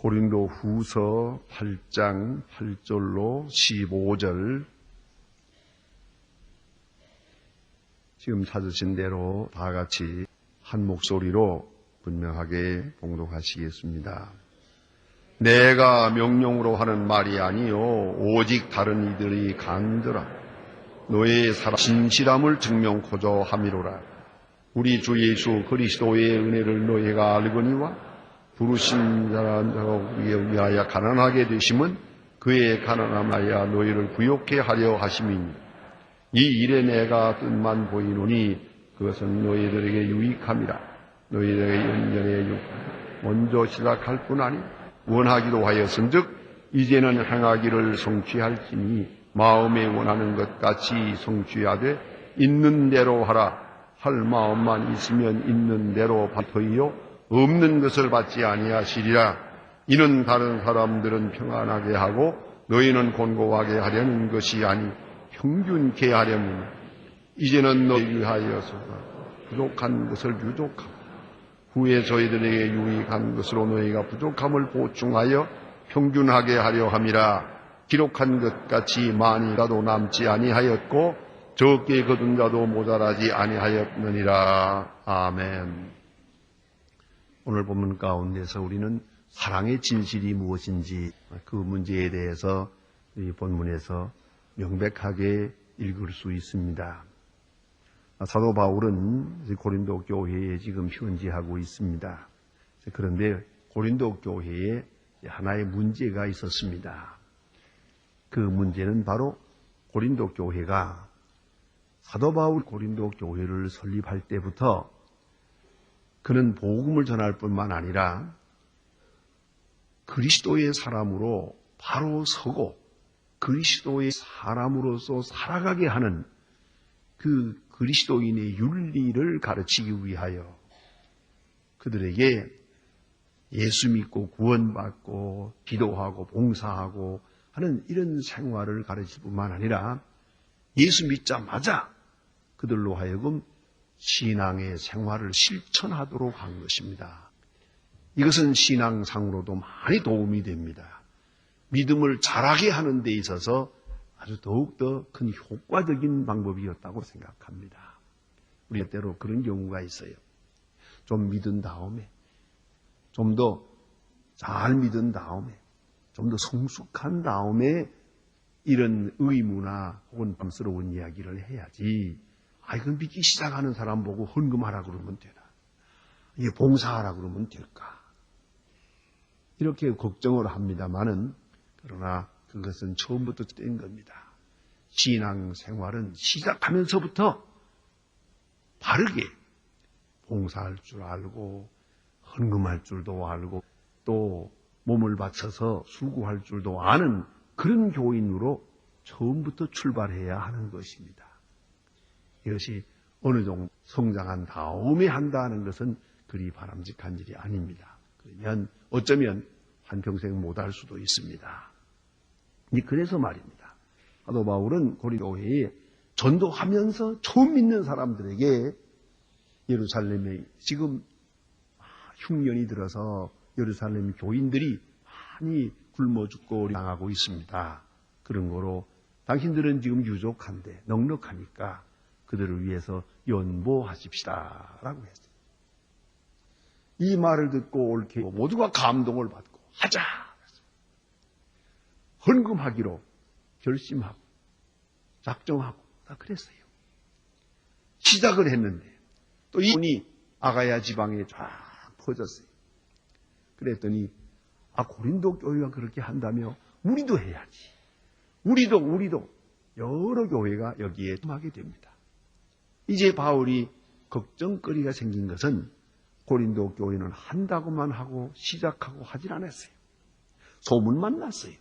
고린도 후서 8장 8절로 15절, 지금 찾으신 대로 다 같이 한 목소리로 분명하게 봉독하시겠습니다. 내가 명령으로 하는 말이 아니요 오직 다른 이들이 간더라. 너의 사랑 진실함을 증명코자 함이로라. 우리 주 예수 그리스도의 은혜를 너희가 알거니와 부르신 자를 위하여 가난하게 되심은 그의 가난함하여 너희를 부욕해 하려 하심이니, 이 일에 내가 뜻만 보이노니 그것은 너희들에게 유익함이라. 너희들에게 연전에 유익함 먼저 시작할 뿐 아니 원하기도 하였은즉 이제는 행하기를 성취할지니, 마음에 원하는 것 같이 성취하되 있는 대로 하라. 할 마음만 있으면 있는 대로 받으이요 없는 것을 받지 아니하시리라. 이는 다른 사람들은 평안하게 하고 너희는 곤고하게 하려는 것이 아니 평균케 하려면, 이제는 너희 위하여서 부족한 것을 유족하고 후에 저희들에게 유익한 것으로 너희가 부족함을 보충하여 평균하게 하려 함이라. 기록한 것 같이 많이 가도 남지 아니하였고 적게 거둔 자도 모자라지 아니하였느니라. 아멘. 오늘 본문 가운데서 우리는 사랑의 진실이 무엇인지 그 문제에 대해서 이 본문에서 명백하게 읽을 수 있습니다. 사도 바울은 고린도 교회에 지금 편지하고 있습니다. 그런데 고린도 교회에 하나의 문제가 있었습니다. 그 문제는 바로 고린도 교회가 사도 바울 고린도 교회를 설립할 때부터 그는 복음을 전할 뿐만 아니라 그리스도의 사람으로 바로 서고 그리스도의 사람으로서 살아가게 하는 그 그리스도인의 윤리를 가르치기 위하여 그들에게 예수 믿고 구원받고 기도하고 봉사하고 하는 이런 생활을 가르칠 뿐만 아니라 예수 믿자마자 그들로 하여금 신앙의 생활을 실천하도록 한 것입니다. 이것은 신앙상으로도 많이 도움이 됩니다. 믿음을 자라게 하는 데 있어서 아주 더욱더 큰 효과적인 방법이었다고 생각합니다. 우리 때로 그런 경우가 있어요. 좀 믿은 다음에, 좀 더 잘 믿은 다음에, 좀 더 성숙한 다음에 이런 의무나 혹은 밤스러운 이야기를 해야지. 이건 믿기 시작하는 사람 보고 헌금하라 그러면 되나? 이게 봉사하라 그러면 될까? 이렇게 걱정을 합니다만은, 그러나 그것은 처음부터 된 겁니다. 신앙생활은 시작하면서부터 바르게 봉사할 줄 알고 헌금할 줄도 알고 또 몸을 바쳐서 수고할 줄도 아는 그런 교인으로 처음부터 출발해야 하는 것입니다. 이것이 어느 정도 성장한 다음에 한다는 것은 그리 바람직한 일이 아닙니다. 그러면 어쩌면 한평생 못할 수도 있습니다. 그래서 말입니다. 사도 바울은 고린도 교회에 전도하면서 처음 믿는 사람들에게 예루살렘에 지금 흉년이 들어서 예루살렘 교인들이 많이 굶어 죽고 당하고 있습니다. 그런 거로 당신들은 지금 유족한데 넉넉하니까 그들을 위해서 연보하십시다 라고 했어요. 이 말을 듣고 옳게 모두가 감동을 받고 하자! 헌금하기로 결심하고 작정하고 다 그랬어요. 시작을 했는데 또 이 돈이 아가야 지방에 쫙 퍼졌어요. 그랬더니 고린도 교회가 그렇게 한다며 우리도 해야지. 우리도 여러 교회가 여기에 참하게 됩니다. 이제 바울이 걱정거리가 생긴 것은 고린도 교회는 한다고만 하고 시작하고 하질 않았어요. 소문만 났어요.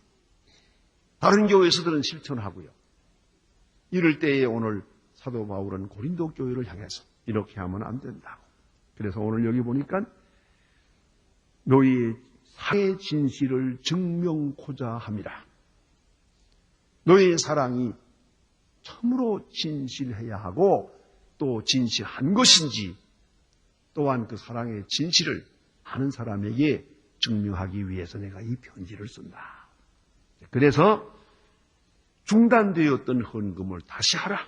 다른 교회에서들은 실천하고요. 이럴 때에 오늘 사도 바울은 고린도 교회를 향해서 이렇게 하면 안 된다고. 그래서 오늘 여기 보니까 너희의 사랑의 진실을 증명코자 함이라. 너희의 사랑이 참으로 진실해야 하고 또 진실한 것인지 또한 그 사랑의 진실을 아는 사람에게 증명하기 위해서 내가 이 편지를 쓴다. 그래서 중단되었던 헌금을 다시 하라.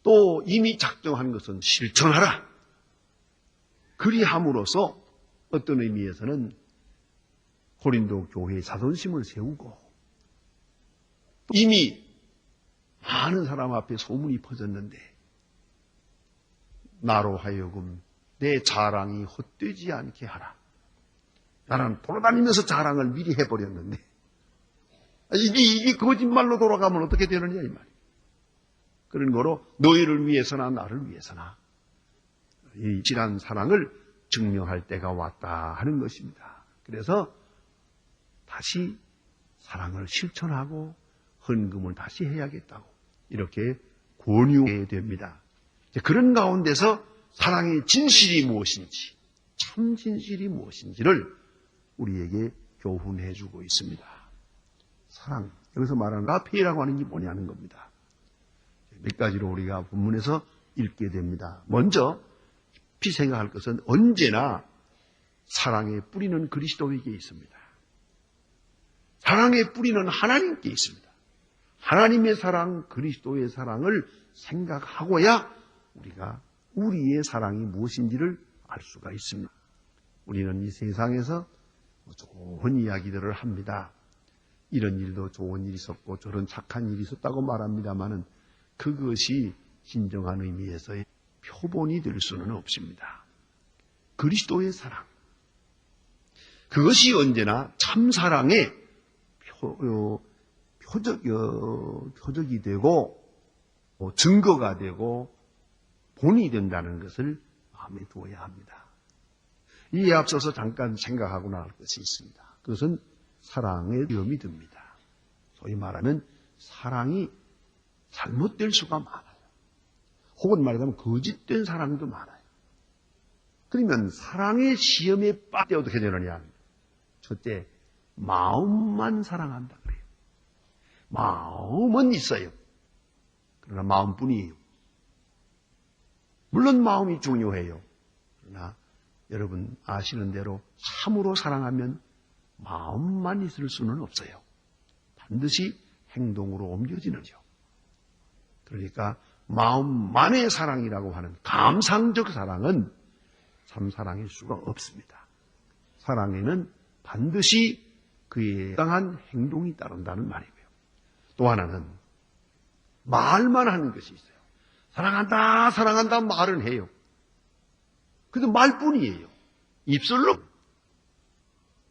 또 이미 작정한 것은 실천하라. 그리함으로써 어떤 의미에서는 고린도 교회의 자존심을 세우고 이미 많은 사람 앞에 소문이 퍼졌는데 나로 하여금 내 자랑이 헛되지 않게 하라. 나는 돌아다니면서 자랑을 미리 해버렸는데 이게 거짓말로 돌아가면 어떻게 되느냐 이 말이에요. 그런 거로 너희를 위해서나 나를 위해서나 이 진한 사랑을 증명할 때가 왔다 하는 것입니다. 그래서 다시 사랑을 실천하고 헌금을 다시 해야겠다고 이렇게 권유해야 됩니다. 그런 가운데서 사랑의 진실이 무엇인지, 참 진실이 무엇인지를 우리에게 교훈해 주고 있습니다. 사랑, 여기서 말하는 아페이라고 하는 게 뭐냐는 겁니다. 몇 가지로 우리가 본문에서 읽게 됩니다. 먼저 깊이 생각할 것은 언제나 사랑의 뿌리는 그리스도에게 있습니다. 사랑의 뿌리는 하나님께 있습니다. 하나님의 사랑, 그리스도의 사랑을 생각하고야 우리가 우리의 사랑이 무엇인지를 알 수가 있습니다. 우리는 이 세상에서 좋은 이야기들을 합니다. 이런 일도 좋은 일이 있었고 저런 착한 일이 있었다고 말합니다마는 그것이 진정한 의미에서의 표본이 될 수는 없습니다. 그리스도의 사랑, 그것이 언제나 참사랑의 표적이 되고 증거가 되고 본이 된다는 것을 마음에 두어야 합니다. 이에 앞서서 잠깐 생각하고 나갈 것이 있습니다. 그것은 사랑의 위험이 듭니다. 소위 말하면 사랑이 잘못될 수가 많아요. 혹은 말하자면 거짓된 사랑도 많아요. 그러면 사랑의 시험에 빠져 어떻게 되느냐. 첫째, 마음만 사랑한다 그래요. 마음은 있어요. 그러나 마음뿐이에요. 물론 마음이 중요해요. 그러나 여러분 아시는 대로 참으로 사랑하면 마음만 있을 수는 없어요. 반드시 행동으로 옮겨지는 거죠. 그러니까 마음만의 사랑이라고 하는 감상적 사랑은 참 사랑일 수가 없습니다. 사랑에는 반드시 그에 해당한 행동이 따른다는 말이고요. 또 하나는 말만 하는 것이 있어요. 사랑한다, 사랑한다 말은 해요. 그래도 말뿐이에요. 입술로.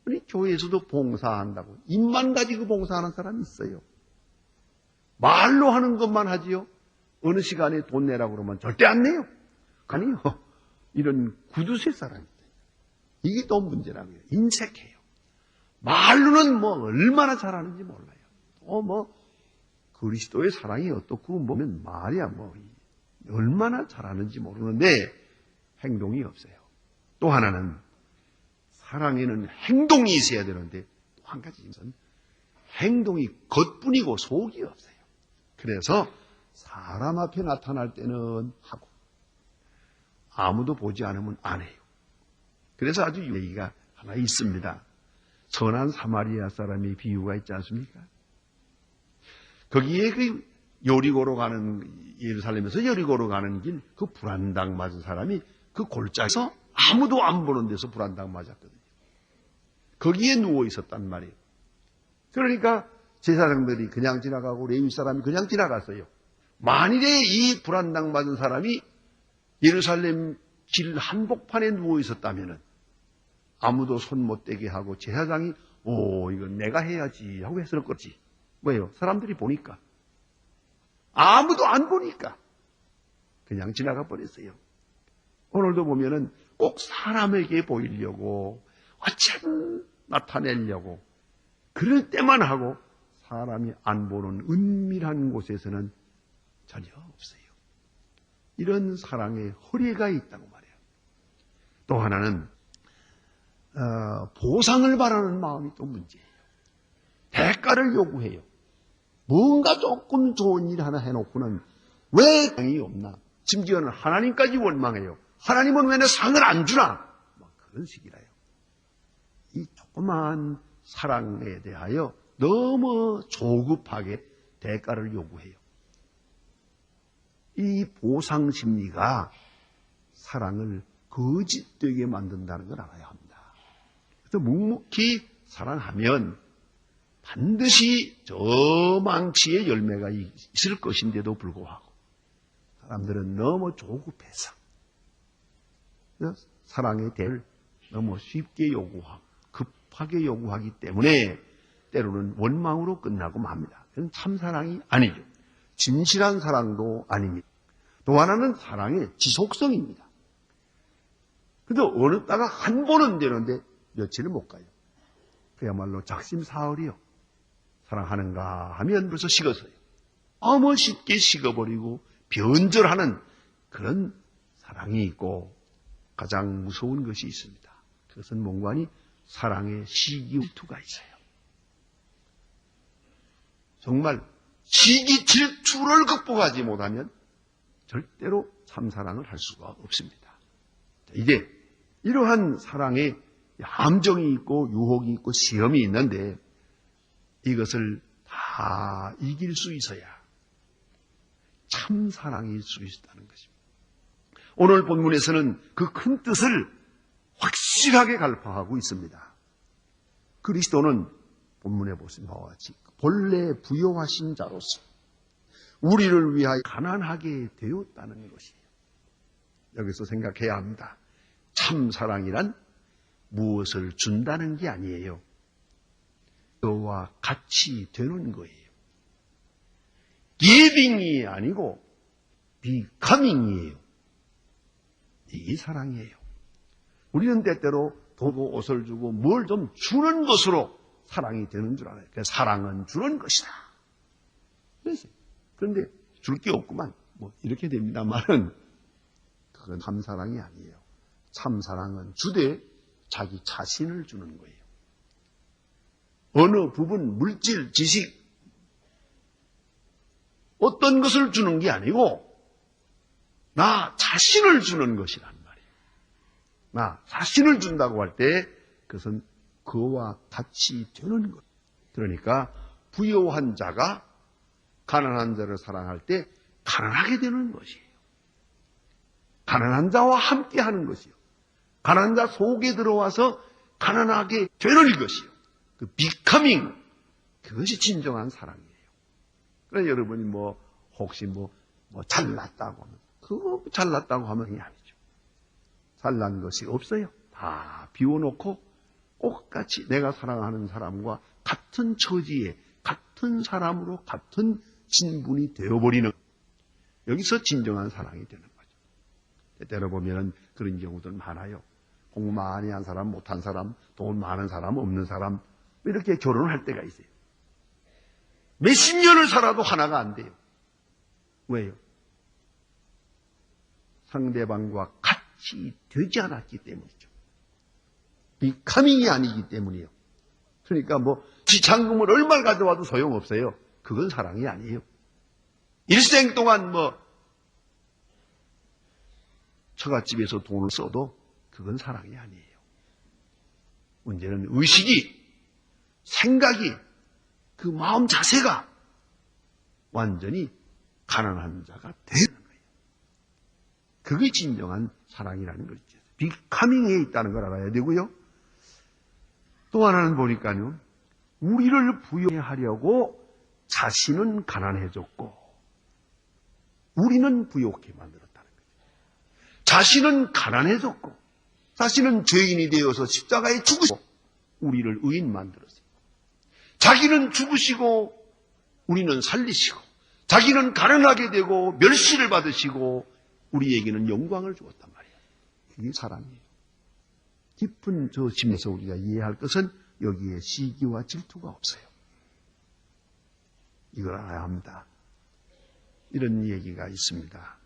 우리 교회에서도 봉사한다고 입만 가지고 봉사하는 사람이 있어요. 말로 하는 것만 하지요. 어느 시간에 돈 내라고 그러면 절대 안 내요. 아니요. 이런 구두쇠 사람이 있어요. 이게 또 문제라고요. 인색해요. 말로는 뭐 얼마나 잘하는지 몰라요. 그리스도의 사랑이 어떻고 보면 말이야 얼마나 잘하는지 모르는데 행동이 없어요. 또 하나는 사랑에는 행동이 있어야 되는데 또 한 가지는 행동이 겉뿐이고 속이 없어요. 그래서 사람 앞에 나타날 때는 하고 아무도 보지 않으면 안 해요. 그래서 아주 얘기가 하나 있습니다. 선한 사마리아 사람의 비유가 있지 않습니까? 거기에 그 여리고로 가는 예루살렘에서 여리고로 가는 길 그 불안당 맞은 사람이 그 골짜기에서 아무도 안 보는 데서 불안당 맞았거든요. 거기에 누워 있었단 말이에요. 그러니까 제사장들이 그냥 지나가고 레위 사람이 그냥 지나갔어요. 만일에 이 불안당 맞은 사람이 예루살렘 길 한복판에 누워 있었다면 아무도 손 못 대게 하고 제사장이 이건 내가 해야지 하고 했을 거지. 왜요? 사람들이 보니까. 아무도 안 보니까 그냥 지나가 버렸어요. 오늘도 보면은 꼭 사람에게 보이려고 어쨌든 나타내려고 그럴 때만 하고 사람이 안 보는 은밀한 곳에서는 전혀 없어요. 이런 사랑의 허리가 있다고 말해요. 또 하나는 보상을 바라는 마음이 또 문제예요. 대가를 요구해요. 뭔가 조금 좋은 일 하나 해놓고는 왜 상이 없나? 심지어는 하나님까지 원망해요. 하나님은 왜 내 상을 안 주나? 그런 식이라요. 이 조그마한 사랑에 대하여 너무 조급하게 대가를 요구해요. 이 보상 심리가 사랑을 거짓되게 만든다는 걸 알아야 합니다. 그래서 묵묵히 사랑하면 반드시 저 망치의 열매가 있을 것인데도 불구하고 사람들은 너무 조급해서 사랑의 대를 너무 쉽게 요구하고 급하게 요구하기 때문에 때로는 원망으로 끝나고 맙니다. 그건 참사랑이 아니죠. 진실한 사랑도 아닙니다. 또 하나는 사랑의 지속성입니다. 그래도 어느 때가 한 번은 되는데 며칠을 못 가요. 그야말로 작심사흘이요. 사랑하는가 하면 벌써 식었어요. 너무 쉽게 식어버리고 변절하는 그런 사랑이 있고 가장 무서운 것이 있습니다. 그것은 몽관이 사랑의 시기질투가 있어요. 정말 시기 질투를 극복하지 못하면 절대로 참사랑을 할 수가 없습니다. 이제 이러한 사랑에 함정이 있고 유혹이 있고 시험이 있는데 이것을 다 이길 수 있어야 참사랑일 수 있다는 것입니다. 오늘 본문에서는 그 큰 뜻을 확실하게 갈파하고 있습니다. 그리스도는 본문에 보신 바와 같이 본래 부요하신 자로서 우리를 위하여 가난하게 되었다는 것이에요. 여기서 생각해야 합니다. 참사랑이란 무엇을 준다는 게 아니에요. 그와 같이 되는 거예요. giving이 아니고 becoming이에요. 이게 사랑이에요. 우리는 때때로 도구 옷을 주고 뭘 좀 주는 것으로 사랑이 되는 줄 알아요. 그래서 사랑은 주는 것이다. 그런데 줄 게 없구만. 이렇게 됩니다만은 그건 참사랑이 아니에요. 참사랑은 주되 자기 자신을 주는 거예요. 어느 부분, 물질, 지식, 어떤 것을 주는 게 아니고 나 자신을 주는 것이란 말이에요. 나 자신을 준다고 할 때 그것은 그와 같이 되는 것. 그러니까 부요한 자가 가난한 자를 사랑할 때 가난하게 되는 것이에요. 가난한 자와 함께 하는 것이요. 가난한 자 속에 들어와서 가난하게 되는 것이요. 그 becoming, 그것이 진정한 사랑이에요. 그래서 여러분이 혹시 잘났다고 하면, 그거 잘났다고 하면 아니죠. 잘난 것이 없어요. 다 비워놓고 똑같이 내가 사랑하는 사람과 같은 처지에, 같은 사람으로 같은 신분이 되어버리는, 여기서 진정한 사랑이 되는 거죠. 때때로 보면 그런 경우들 많아요. 공부 많이 한 사람, 못한 사람, 돈 많은 사람, 없는 사람, 이렇게 결혼할 때가 있어요. 몇십 년을 살아도 하나가 안 돼요. 왜요? 상대방과 같이 되지 않았기 때문이죠. 비카밍이 아니기 때문이에요. 그러니까 지참금을 얼마를 가져와도 소용없어요. 그건 사랑이 아니에요. 일생 동안 처갓집에서 돈을 써도 그건 사랑이 아니에요. 문제는 의식이, 생각이, 그 마음 자세가 완전히 가난한 자가 되는 거예요. 그게 진정한 사랑이라는 거죠. 비카밍에 있다는 걸 알아야 되고요. 또 하나는 보니까요, 우리를 부유하려고 자신은 가난해졌고 우리는 부유하게 만들었다는 거죠. 자신은 가난해졌고 자신은 죄인이 되어서 십자가에 죽으시고 우리를 의인 만들었어요. 자기는 죽으시고 우리는 살리시고 자기는 가난하게 되고 멸시를 받으시고 우리에게는 영광을 주었단 말이에요. 이게 사랑이에요. 깊은 저 심에서 우리가 이해할 것은 여기에 시기와 질투가 없어요. 이걸 알아야 합니다. 이런 얘기가 있습니다.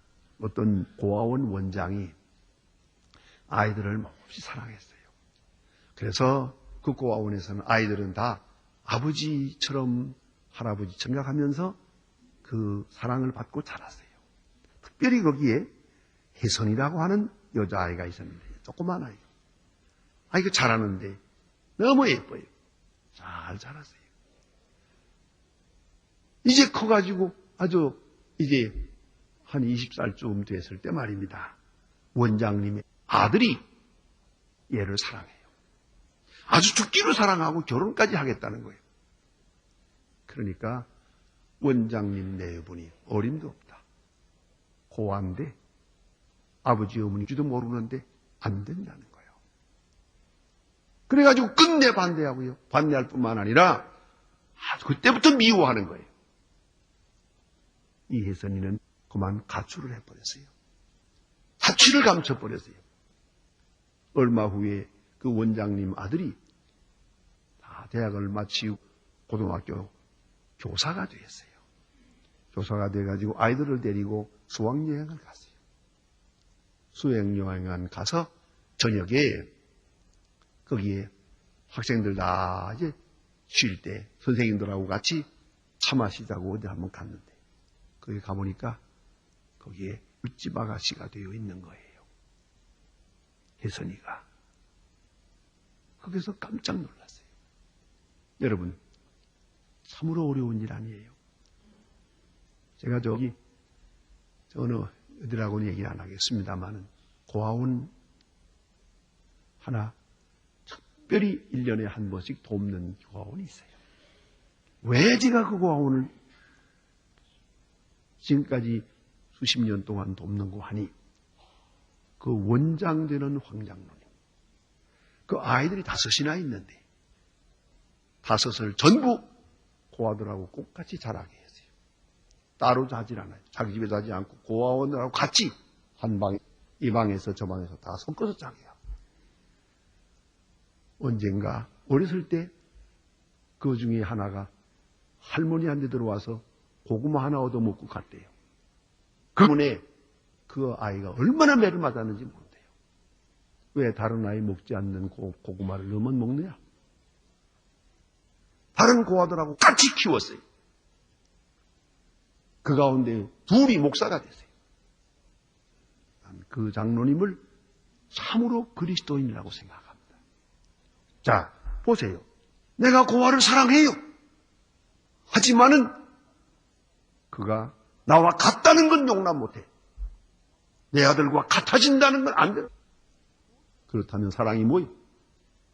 어떤 고아원 원장이 아이들을 몹시 사랑했어요. 그래서 그 고아원에서는 아이들은 다 아버지처럼 할아버지처럼 생각하면서 그 사랑을 받고 자랐어요. 특별히 거기에 혜선이라고 하는 여자아이가 있었는데 조그만 아이가. 아이가 잘하는데 너무 예뻐요. 잘 자랐어요. 이제 커가지고 아주 이제 한 20살쯤 됐을 때 말입니다. 원장님의 아들이 얘를 사랑해요. 아주 죽기로 사랑하고 결혼까지 하겠다는 거예요. 그러니까 원장님 내분이 어림도 없다. 고아인데 아버지 어머니지도 모르는데 안 된다는 거예요. 그래가지고 끝내 반대하고요. 반대할 뿐만 아니라 그때부터 미워하는 거예요. 이 혜선이는 그만 가출을 해버렸어요. 사취를 감춰버렸어요. 얼마 후에 그 원장님 아들이 다 대학을 마치고 고등학교 교사가 되었어요. 교사가 돼가지고 아이들을 데리고 수학여행을 갔어요. 수학여행을 가서 저녁에 거기에 학생들 다 이제 쉴 때 선생님들하고 같이 차 마시자고 어디 한번 갔는데 거기 가보니까 거기에 윗집 아가씨가 되어 있는 거예요. 혜선이가. 거기서 깜짝 놀랐어요. 여러분, 참으로 어려운 일 아니에요. 제가 어느 어디라고는 얘기를 안 하겠습니다만은 고아원 하나 특별히 1년에 한 번씩 돕는 고아원이 있어요. 왜 제가 그 고아원을 지금까지 수십 년 동안 돕는고 하니 그 원장 되는 황장로님 그 아이들이 5이나 있는데 5을 전부 고아들하고 똑같이 자라게 했어요. 따로 자질 않아요. 자기 집에 자지 않고 고아원들하고 같이 한 방에 이 방에서 저 방에서 다 섞어서 자게 하고 언젠가 어렸을 때 그 중에 하나가 할머니한테 들어와서 고구마 하나 얻어먹고 갔대요. 그 때문에 그 아이가 얼마나 매를 맞았는지 모른대요. 왜 다른 아이 먹지 않는 고구마를 너만 먹느냐? 다른 고아들하고 같이 키웠어요. 그 가운데 둘이 목사가 됐어요. 그 장로님을 참으로 그리스도인이라고 생각합니다. 자, 보세요. 내가 고아를 사랑해요. 하지만은 그가 나와 같다는 건 용납 못해. 내 아들과 같아진다는 건 안 돼. 그렇다면 사랑이 뭐예요?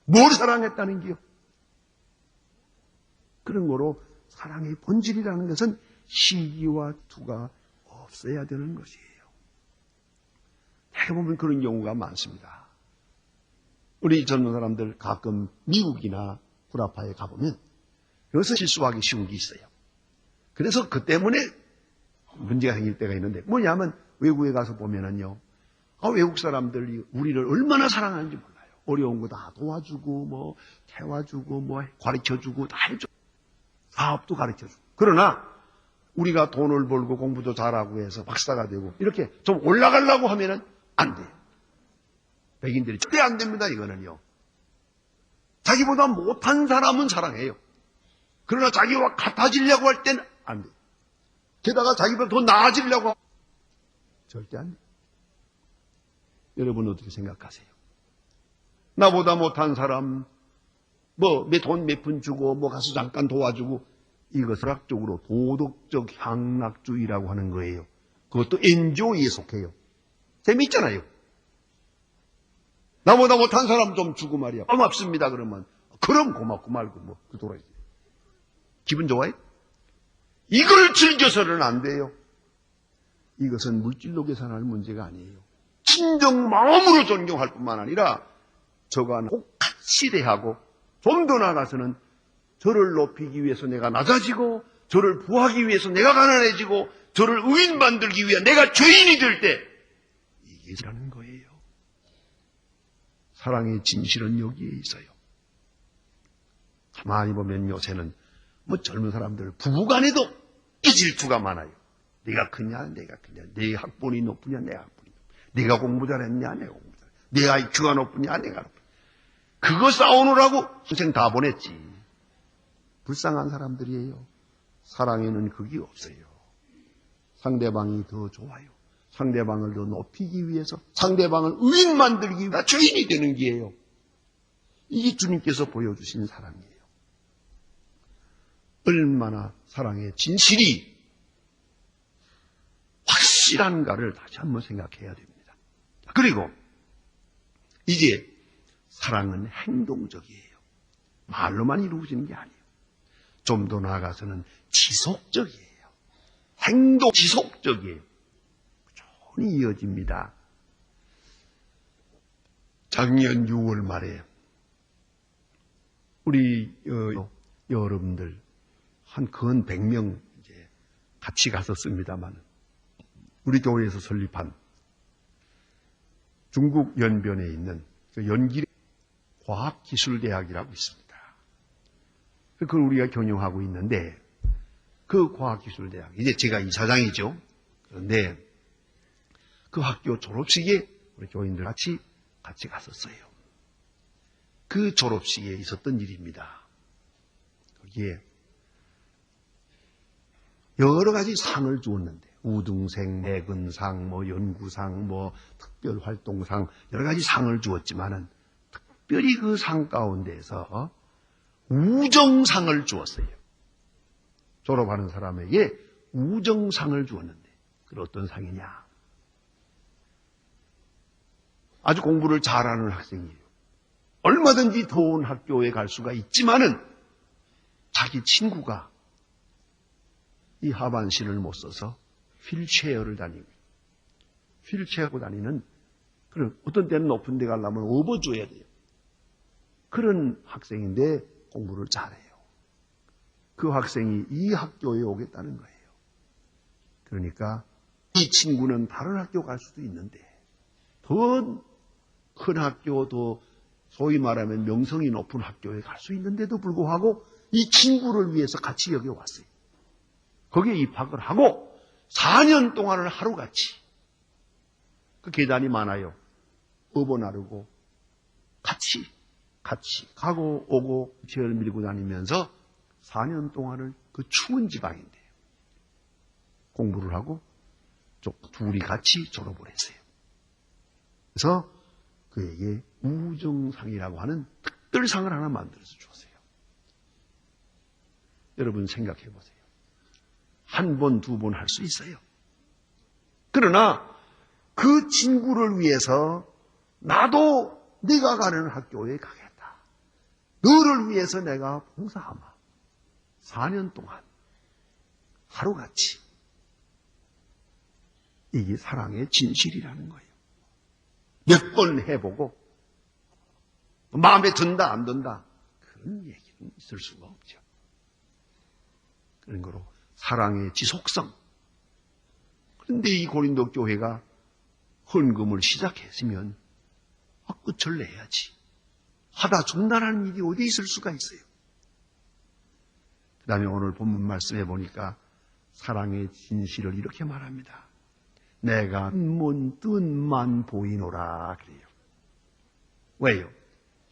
뭘 사랑했다는 게요? 그런 거로 사랑의 본질이라는 것은 시기와 투가 없어야 되는 것이에요. 해보면 그런 경우가 많습니다. 우리 젊은 사람들 가끔 미국이나 구라파에 가보면 여기서 실수하기 쉬운 게 있어요. 그래서 그 때문에 문제가 생길 때가 있는데 뭐냐면 외국에 가서 보면은요. 외국 사람들이 우리를 얼마나 사랑하는지 몰라요. 어려운 거 다 도와주고 뭐 태워주고 뭐 가르쳐주고 다 해줘. 사업도 가르쳐주고. 그러나 우리가 돈을 벌고 공부도 잘하고 해서 박사가 되고 이렇게 좀 올라가려고 하면은 안 돼요. 백인들이 절대 안 됩니다. 이거는요. 자기보다 못한 사람은 사랑해요. 그러나 자기와 같아지려고 할 때는 안 돼요. 게다가 자기보다 더 나아지려고 하면 절대 안 돼요. 여러분 어떻게 생각하세요? 나보다 못한 사람 돈 몇 푼 주고 가서 잠깐 도와주고 이것을 학적으로 도덕적 향락주의라고 하는 거예요. 그것도 NGO에 속해요. 재미있잖아요. 나보다 못한 사람 좀 주고 말이야. 고맙습니다. 그러면 그럼 고맙고 말고 그 돌아야지. 기분 좋아요? 이걸 즐겨서는 안 돼요. 이것은 물질로 계산할 문제가 아니에요. 진정 마음으로 존경할 뿐만 아니라 저가 꼭 같이 대하고 좀 더 나아가서는 저를 높이기 위해서 내가 낮아지고 저를 부하기 위해서 내가 가난해지고 저를 의인 만들기 위해 내가 죄인이 될 때 이게 라는 거예요. 사랑의 진실은 여기에 있어요. 가만히 보면 요새는 젊은 사람들 부부간에도 이 질투가 많아요. 네가 크냐 내가 크냐 네 학번이 높으냐 내 학번이 높으냐 네가 공부 잘했냐 내가 공부 잘했냐 네 IQ가 높으냐 내가 높으냐 그거 싸우느라고 평생 다 보냈지. 불쌍한 사람들이에요. 사랑에는 그게 없어요. 상대방이 더 좋아요. 상대방을 더 높이기 위해서 상대방을 의인 만들기 위해 죄인이 되는 게예요. 이게 주님께서 보여주신 사랑이에요. 얼마나 사랑의 진실이 확실한가를 다시 한번 생각해야 됩니다. 그리고 이제 사랑은 행동적이에요. 말로만 이루어지는 게 아니에요. 좀 더 나아가서는 지속적이에요. 행동 지속적이에요. 꾸준히 이어집니다. 작년 6월 말에 우리 여러분들 한 근 100명 이제 같이 갔었습니다만 우리 교회에서 설립한 중국 연변에 있는 연길의 과학기술대학이라고 있습니다. 그걸 우리가 경영하고 있는데 그 과학기술대학, 이제 제가 이사장이죠. 그런데 그 학교 졸업식에 우리 교인들 같이 갔었어요. 그 졸업식에 있었던 일입니다. 거기에 여러 가지 상을 주었는데 우등생, 내근상, 연구상, 특별활동상 여러 가지 상을 주었지만은 특별히 그 상 가운데서 우정상을 주었어요. 졸업하는 사람에게 우정상을 주었는데 그건 어떤 상이냐? 아주 공부를 잘하는 학생이에요. 얼마든지 좋은 학교에 갈 수가 있지만은 자기 친구가 이 하반신을 못 써서 휠체어를 다니고 휠체어고 다니는 그런 어떤 때는 높은 데 가려면 업어줘야 돼요. 그런 학생인데 공부를 잘해요. 그 학생이 이 학교에 오겠다는 거예요. 그러니까 이 친구는 다른 학교 갈 수도 있는데 더 큰 학교, 더 소위 말하면 명성이 높은 학교에 갈 수 있는데도 불구하고 이 친구를 위해서 같이 여기 왔어요. 거기에 입학을 하고 4년 동안을 하루같이 그 계단이 많아요. 업어 나르고 같이 가고 오고 지혈 밀고 다니면서 4년 동안을 그 추운 지방인데 공부를 하고 둘이 같이 졸업을 했어요. 그래서 그에게 우정상이라고 하는 특별상을 하나 만들어서 주었어요. 여러분 생각해 보세요. 한 번, 두 번 할 수 있어요. 그러나 그 친구를 위해서 나도 네가 가는 학교에 가겠다. 너를 위해서 내가 봉사하마. 4년 동안 하루같이. 이게 사랑의 진실이라는 거예요. 몇 번 해보고 마음에 든다 안 든다 그런 얘기는 있을 수가 없죠. 그런 거로 사랑의 지속성. 그런데 이 고린도 교회가 헌금을 시작했으면 끝을 내야지. 하다 중단하는 일이 어디 있을 수가 있어요. 그 다음에 오늘 본문 말씀해 보니까 사랑의 진실을 이렇게 말합니다. 내가 뜻만 보이노라 그래요. 왜요?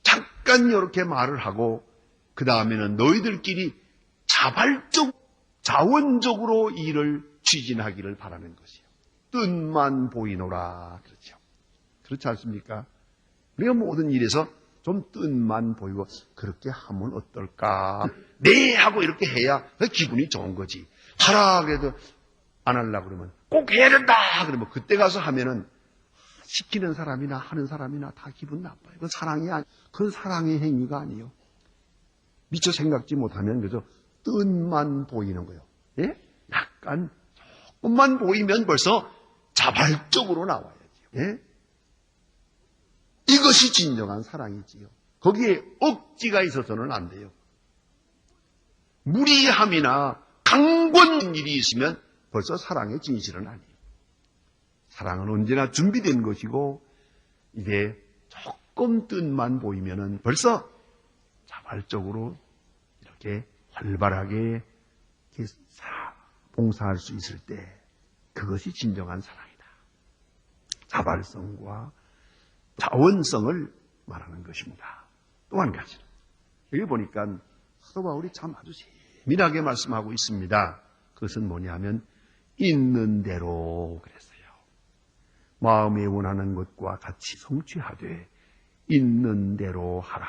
잠깐 이렇게 말을 하고 그 다음에는 너희들끼리 자원적으로 일을 추진하기를 바라는 것이요. 뜻만 보이노라 그렇죠. 그렇지 않습니까? 우리가 모든 일에서 좀 뜻만 보이고 그렇게 하면 어떨까? 네 하고 이렇게 해야 기분이 좋은 거지. 하라 그래도 안 하려고 그러면 꼭 해야 된다 그러면 그때 가서 하면은 시키는 사람이나 하는 사람이나 다 기분 나빠요. 그건 사랑의 행위가 아니에요. 미처 생각지 못하면 그저 뜻만 보이는 거예요. 예? 약간 조금만 보이면 벌써 자발적으로 나와야죠. 예? 이것이 진정한 사랑이지요. 거기에 억지가 있어서는 안 돼요. 무리함이나 강권 일이 있으면 벌써 사랑의 진실은 아니에요. 사랑은 언제나 준비된 것이고 이게 조금 뜻만 보이면은 벌써 자발적으로 이렇게 활발하게 이렇게 봉사할 수 있을 때 그것이 진정한 사랑이다. 자발성과 자원성을 말하는 것입니다. 또 한 가지 여기 보니까 사도 바울이 참 아주 세밀하게 말씀하고 있습니다. 그것은 뭐냐면 있는 대로 그랬어요. 마음이 원하는 것과 같이 성취하되 있는 대로 하라.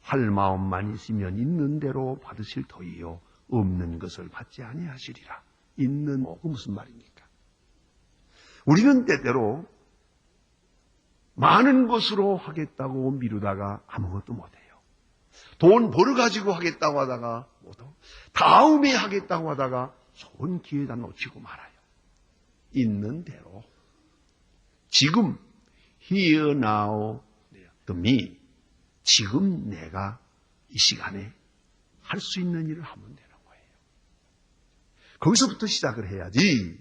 할 마음만 있으면 있는 대로 받으실 터이요 없는 것을 받지 아니하시리라. 있는 그 무슨 말입니까? 우리는 때때로 많은 것으로 하겠다고 미루다가 아무것도 못해요. 돈 벌어가지고 하겠다고 하다가 못하고 다음에 하겠다고 하다가 좋은 기회다 놓치고 말아요. 있는 대로 지금 here now the me 지금 내가 이 시간에 할 수 있는 일을 하면 되는 거예요. 거기서부터 시작을 해야지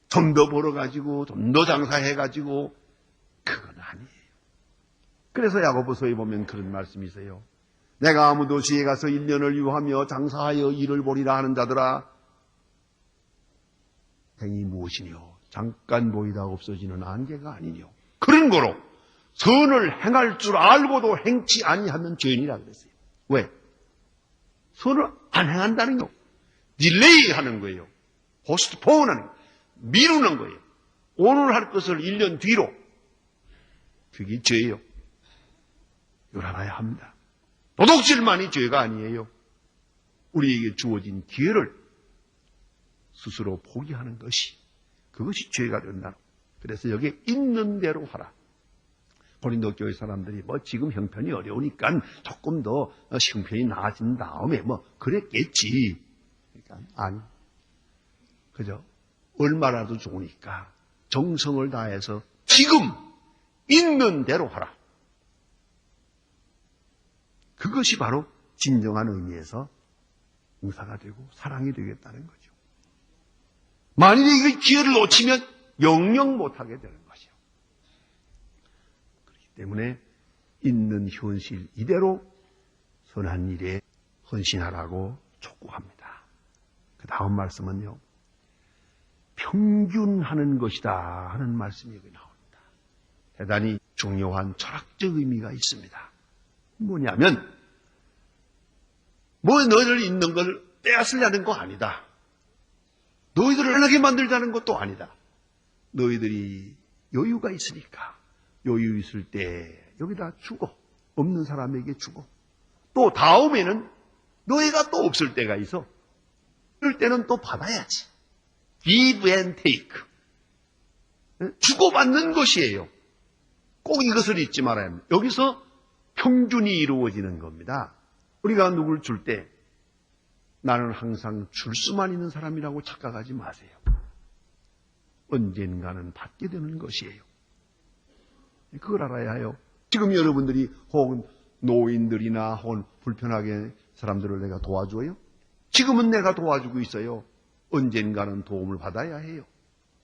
좀 더 벌어가지고 좀 더 장사해가지고 그건 아니에요. 그래서 야고보서에 보면 그런 말씀이 있어요. 내가 아무 도시에 가서 1년을 유하며 장사하여 일을 보리라 하는 자들아 행이 무엇이뇨? 잠깐 보이다 없어지는 안개가 아니뇨. 그런 거로 선을 행할 줄 알고도 행치 아니하면 죄인이라 그랬어요. 왜? 선을 안 행한다는 거. 딜레이 하는 거예요. 포스트폰 하는 거예요. 미루는 거예요. 오늘 할 것을 1년 뒤로. 그게 죄예요. 이걸 알아야 합니다. 도둑질만이 죄가 아니에요. 우리에게 주어진 기회를 스스로 포기하는 것이 그것이 죄가 된다. 그래서 여기에 있는 대로 하라. 고린도 교회 사람들이 지금 형편이 어려우니까 조금 더 형편이 나아진 다음에 그랬겠지. 그러니까 아니. 그죠? 얼마라도 좋으니까 정성을 다해서 지금 있는 대로 하라. 그것이 바로 진정한 의미에서 봉사가 되고 사랑이 되겠다는 거죠. 만일에 이 기회를 놓치면 영영 못하게 되는 것이요. 그렇기 때문에 있는 현실 이대로 선한 일에 헌신하라고 촉구합니다. 그 다음 말씀은요. 평균하는 것이다 하는 말씀이 여기 나옵니다. 대단히 중요한 철학적 의미가 있습니다. 뭐냐면 너희들 있는 걸 빼앗으려는 거 아니다. 너희들을 편하게 만들자는 것도 아니다. 너희들이 여유가 있으니까 여유 있을 때 여기다 주고 없는 사람에게 주고 또 다음에는 너희가 또 없을 때가 있어. 그럴 때는 또 받아야지. Give and take. 주고받는 것이에요. 꼭 이것을 잊지 말아야 합니다. 여기서 평균이 이루어지는 겁니다. 우리가 누굴 줄 때 나는 항상 줄 수만 있는 사람이라고 착각하지 마세요. 언젠가는 받게 되는 것이에요. 그걸 알아야 해요. 지금 여러분들이 혹은 노인들이나 혹은 불편하게 사람들을 내가 도와줘요? 지금은 내가 도와주고 있어요. 언젠가는 도움을 받아야 해요.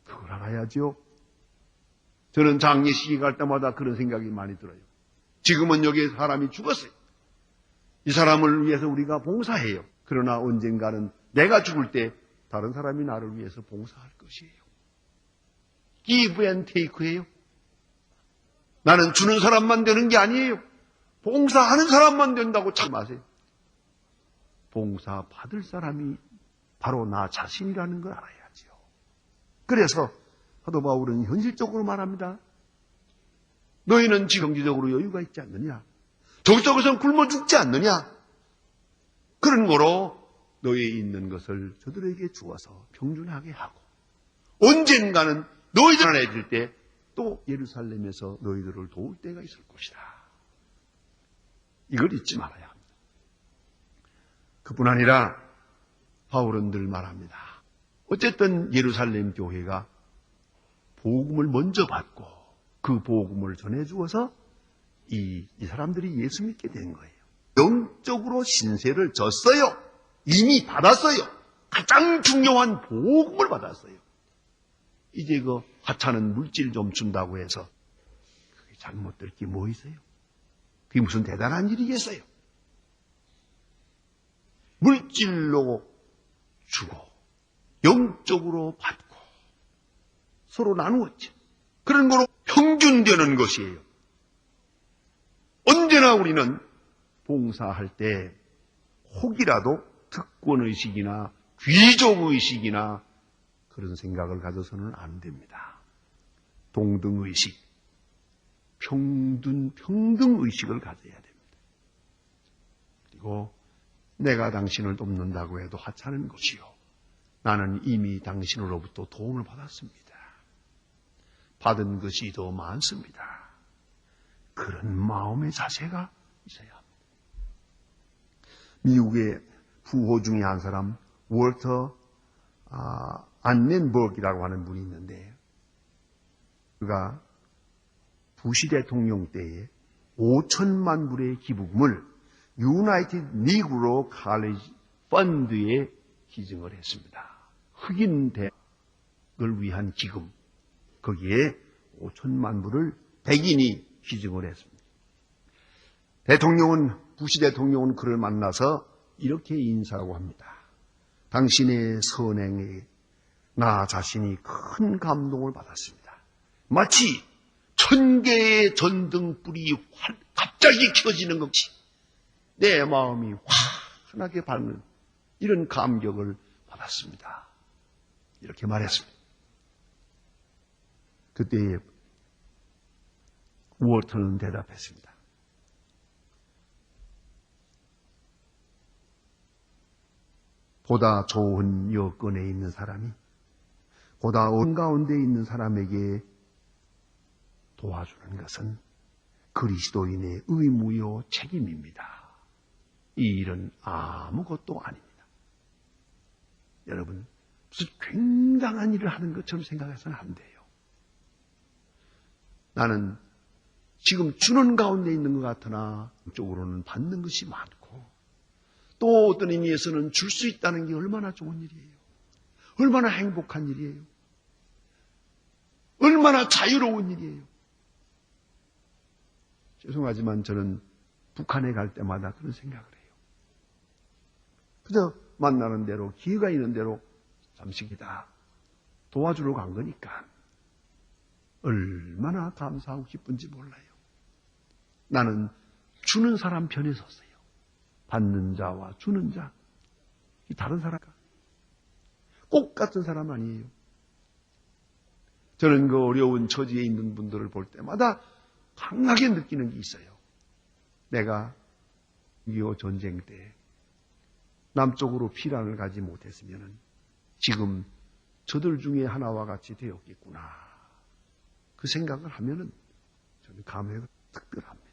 그걸 알아야죠. 저는 장례 시기 갈 때마다 그런 생각이 많이 들어요. 지금은 여기에 사람이 죽었어요. 이 사람을 위해서 우리가 봉사해요. 그러나 언젠가는 내가 죽을 때 다른 사람이 나를 위해서 봉사할 것이에요. Give and take예요. 나는 주는 사람만 되는 게 아니에요. 봉사하는 사람만 된다고 참 마세요. 봉사 받을 사람이 바로 나 자신이라는 걸 알아야죠. 그래서 사도 바울은 현실적으로 말합니다. 너희는 지금 경제적으로 여유가 있지 않느냐? 정적으로선 굶어 죽지 않느냐? 그런 거로 너희 있는 것을 저들에게 주어서 평준하게 하고 언젠가는 너희들 안해질 때 또 예루살렘에서 너희들을 도울 때가 있을 것이다. 이걸 잊지 말아야 합니다. 그뿐 아니라 바울은 늘 말합니다. 어쨌든 예루살렘 교회가 복음을 먼저 받고 그 복음을 전해주어서 이 사람들이 예수 믿게 된 거예요. 영적으로 신세를 졌어요. 이미 받았어요. 가장 중요한 복음을 받았어요. 이제 그 하찮은 물질 좀 준다고 해서 그게 잘못될 게 뭐 있어요? 그게 무슨 대단한 일이겠어요? 물질로 주고 영적으로 받고 서로 나누었죠. 그런 거로 평균되는 것이에요. 언제나 우리는 봉사할 때 혹이라도 특권의식이나 귀족의식이나 그런 생각을 가져서는 안 됩니다. 동등의식, 평등의식을 가져야 됩니다. 그리고 내가 당신을 돕는다고 해도 하찮은 것이요. 나는 이미 당신으로부터 도움을 받았습니다. 받은 것이 더 많습니다. 그런 마음의 자세가 있어야 합니다. 미국의 부호 중에 한 사람, 월터 안넨버그라고 하는 분이 있는데, 그가 부시 대통령 때에 5천만 불의 기부금을 유나이티드 니그로 칼리지 펀드에 기증을 했습니다. 흑인 대학을 위한 기금, 거기에 5천만 불을 백인이 기증을 했습니다. 부시 대통령은 그를 만나서 이렇게 인사하고 합니다. 당신의 선행에 나 자신이 큰 감동을 받았습니다. 마치 1000개의 전등불이 갑자기 켜지는 것이 내 마음이 환하게 밝는 이런 감격을 받았습니다. 이렇게 말했습니다. 그때 워터는 대답했습니다. 보다 좋은 여건에 있는 사람이 보다 어려운 가운데 있는 사람에게 도와주는 것은 그리스도인의 의무요 책임입니다. 이 일은 아무것도 아닙니다. 여러분, 무슨 굉장한 일을 하는 것처럼 생각해서는 안 돼요. 나는 지금 주는 가운데 있는 것 같으나 쪽으로는 받는 것이 많고 또 어떤 의미에서는 줄 수 있다는 게 얼마나 좋은 일이에요. 얼마나 행복한 일이에요. 얼마나 자유로운 일이에요. 죄송하지만 저는 북한에 갈 때마다 그런 생각을 해요. 그저 만나는 대로 기회가 있는 대로 잠식이다 도와주러 간 거니까 얼마나 감사하고 기쁜지 몰라요. 나는 주는 사람 편에 섰어요. 받는 자와 주는 자, 이 다른 사람과 꼭 같은 사람 아니에요. 저는 그 어려운 처지에 있는 분들을 볼 때마다 강하게 느끼는 게 있어요. 내가 6.25 전쟁 때 남쪽으로 피난을 가지 못했으면 지금 저들 중에 하나와 같이 되었겠구나. 그 생각을 하면은 저는 감회가 특별합니다.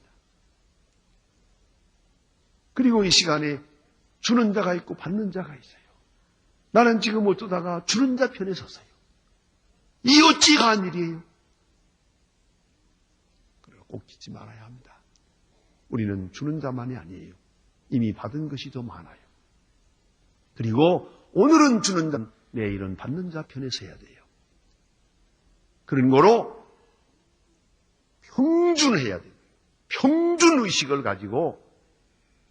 그리고 이 시간에 주는 자가 있고 받는 자가 있어요. 나는 지금 어쩌다가 주는 자 편에 섰어요. 이 어찌 가한 일이에요. 그래서 꼭 잊지 말아야 합니다. 우리는 주는 자만이 아니에요. 이미 받은 것이 더 많아요. 그리고 오늘은 주는 자, 내일은 받는 자 편에 서야 돼요. 그런 거로 평준해야 돼요. 평준의식을 가지고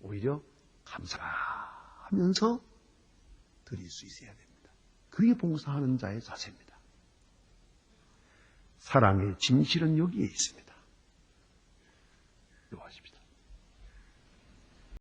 오히려 감사하면서 드릴 수 있어야 됩니다. 그게 봉사하는 자의 자세입니다. 사랑의 진실은 여기에 있습니다. 기도하십시오.